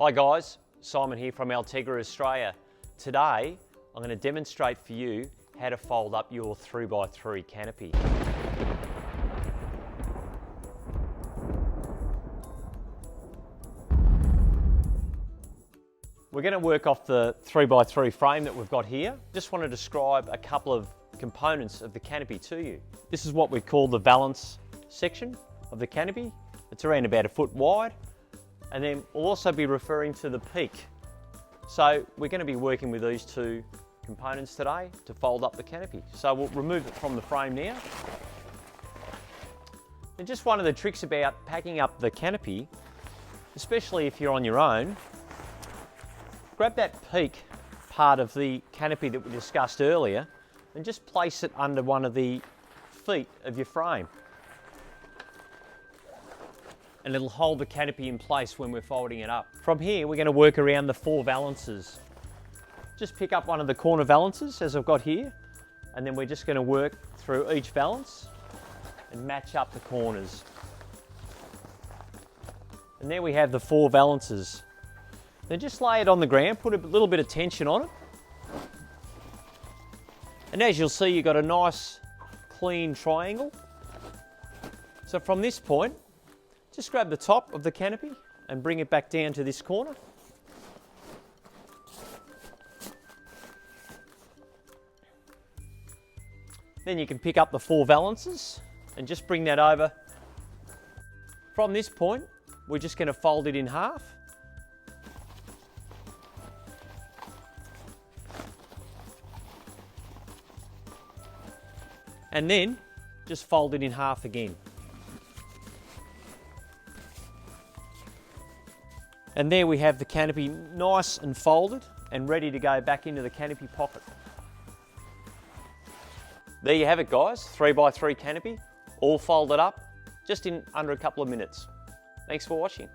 Hi guys, Simon here from Altegra Australia. Today I'm going to demonstrate for you how to fold up your 3x3 canopy. We're going to work off the 3x3 frame that we've got here. Just want to describe a couple of components of the canopy to you. This is what we call the valance section of the canopy. It's around about 1 foot wide. And then we'll also be referring to the peak. So we're going to be working with these two components today to fold up the canopy. So we'll remove it from the frame now. And just one of the tricks about packing up the canopy, especially if you're on your own, grab that peak part of the canopy that we discussed earlier and just place it under one of the feet of your frame. And it'll hold the canopy in place when we're folding it up. From here, we're going to work around the 4 valances. Just pick up one of the corner valances, as I've got here, and then we're just going to work through each valance and match up the corners. And there we have the 4 valances. Then just lay it on the ground, put a little bit of tension on it. And as you'll see, you've got a nice, clean triangle. So from this point, just grab the top of the canopy and bring it back down to this corner. Then you can pick up the 4 valances and just bring that over. From this point, we're just going to fold it in half. And then just fold it in half again. And there we have the canopy nice and folded and ready to go back into the canopy pocket. There you have it guys, 3x3 canopy, all folded up, just in under a couple of minutes. Thanks for watching.